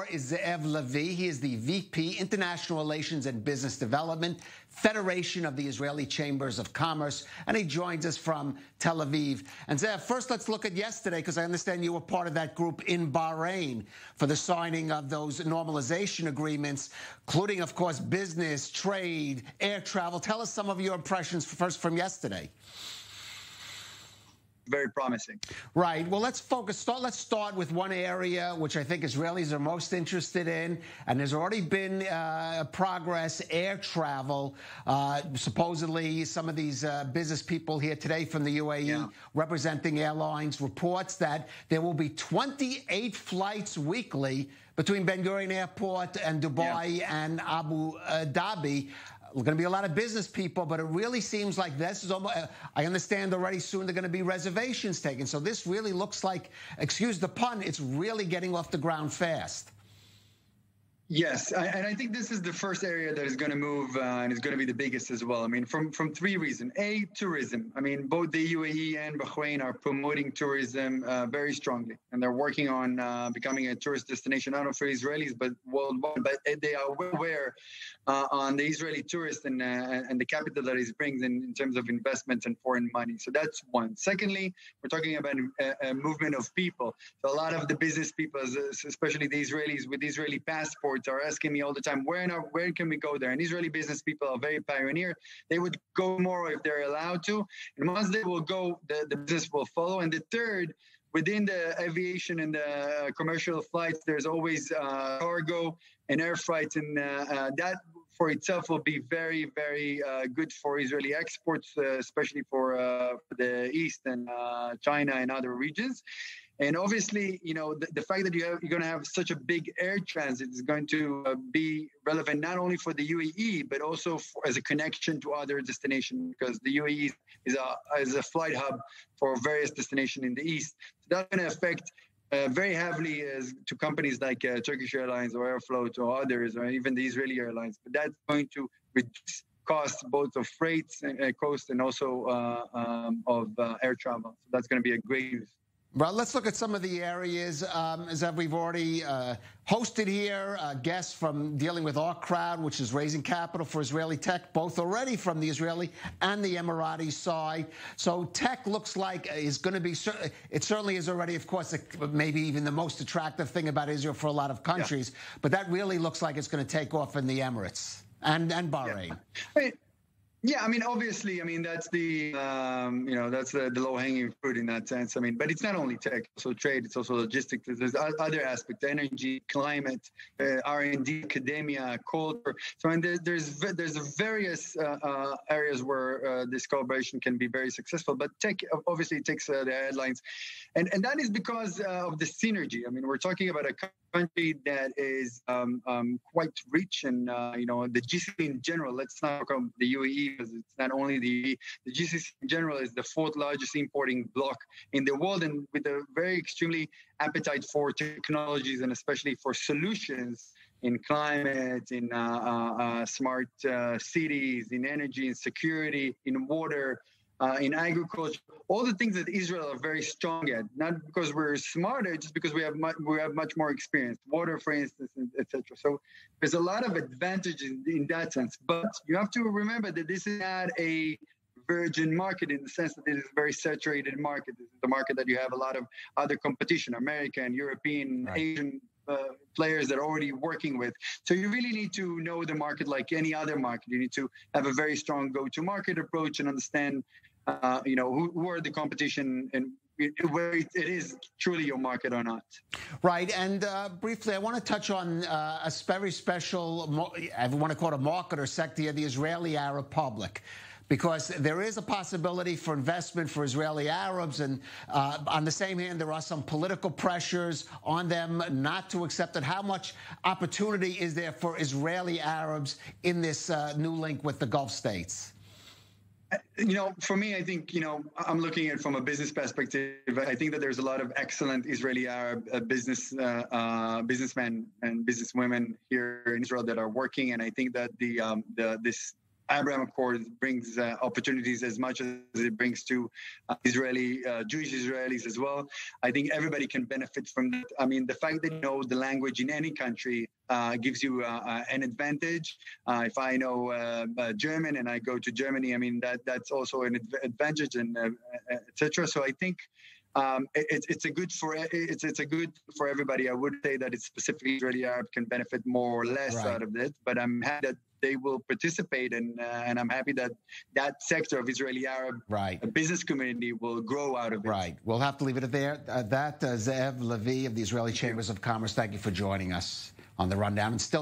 Is Lebיא. He is the VP, International Relations and Business Development, Federation of the Israeli Chambers of Commerce, and he joins us from Tel Aviv. And Zev, first let's look at yesterday, because I understand you were part of that group in Bahrain for the signing of those normalization agreements, including, of course, business, trade, air travel. Tell us some of your impressions first from yesterday. Very promising. Right. Well, let's start with one area which I think Israelis are most interested in, and there's already been progress, air travel. Supposedly, some of these business people here today from the UAE representing airlines reports that there will be 28 flights weekly between Ben Gurion Airport and Dubai and Abu Dhabi. There's going to be a lot of business people, but it really seems like this is almost, I understand already soon there are going to be reservations taken. So this really looks like, excuse the pun, it's really getting off the ground fast. Yes, and I think this is the first area that is going to move and is going to be the biggest as well. I mean, from three reasons. A, tourism. I mean, both the UAE and Bahrain are promoting tourism very strongly, and they're working on becoming a tourist destination, not only for Israelis, but worldwide. But they are well aware on the Israeli tourist and the capital that it brings in terms of investment and foreign money. So that's one. Secondly, we're talking about a movement of people. So a lot of the business people, especially the Israelis with Israeli passports, are asking me all the time, where can we go there? And Israeli business people are very pioneer. They would go more if they're allowed to. And once they will go, the business will follow. And the third, within the aviation and the commercial flights, there's always cargo and air flights. And that for itself will be very, very good for Israeli exports, especially for the East and China and other regions. And obviously, you know, the fact that you're going to have such a big air transit is going to be relevant not only for the UAE, but also as a connection to other destinations, because the UAE is a flight hub for various destinations in the East. So that's going to affect very heavily to companies like Turkish Airlines or Airfloat or others, or even the Israeli airlines. But that's going to reduce costs both of freights and cost and also of air travel. So that's going to be a great use. Well, let's look at some of the areas that we've already hosted here. Guests from dealing with our crowd, which is raising capital for Israeli tech, both already from the Israeli and the Emirati side. So tech looks like is going to be, it certainly is already, of course, maybe even the most attractive thing about Israel for a lot of countries. Yeah. But that really looks like it's going to take off in the Emirates and Bahrain. Yeah. Yeah, I mean, obviously, I mean, that's the, that's the low-hanging fruit in that sense. I mean, but it's not only tech, it's also trade, it's also logistics. There's other aspects, energy, climate, R&D, academia, culture. So, and there's various areas where this collaboration can be very successful. But tech obviously takes the headlines. And that is because of the synergy. I mean, we're talking about a country that is quite rich and, the GCC in general. Let's not talk about the UAE, because it's not only the GCC in general is the fourth largest importing bloc in the world, and with a very extremely appetite for technologies and especially for solutions in climate, in smart cities, in energy, in security, in water, in agriculture, all the things that Israel are very strong at, not because we're smarter, just because we have much more experience. Water, for instance, etc. So there's a lot of advantages in that sense. But you have to remember that this is not a virgin market in the sense that it is a very saturated market. This is the market that you have a lot of other competition, American, European, Asian players that are already working with. So you really need to know the market like any other market. You need to have a very strong go-to-market approach and understand who are the competition and where it is truly your market or not. Right. And briefly, I want to touch on a very special, I want to call it a market or sector of the Israeli Arab public, because there is a possibility for investment for Israeli Arabs. And on the same hand, there are some political pressures on them not to accept it. How much opportunity is there for Israeli Arabs in this new link with the Gulf states? For me, I think, I'm looking at it from a business perspective. I think that there's a lot of excellent Israeli Arab businessmen and businesswomen here in Israel that are working. And I think that this Abraham Accord brings opportunities as much as it brings to Jewish Israelis as well. I think everybody can benefit from that. I mean, the fact that you know the language in any country gives you an advantage. If I know German and I go to Germany, I mean, that's also an advantage, and etc. So I think it's a good for everybody. I would say that it's specifically Israeli Arab can benefit more or less out of it, but I'm happy that they will participate, and I'm happy that that sector of Israeli Arab business community will grow out of it. Right. We'll have to leave it there. Zev Lebיא of the Israeli Chambers of Commerce. Thank you for joining us on the rundown, and still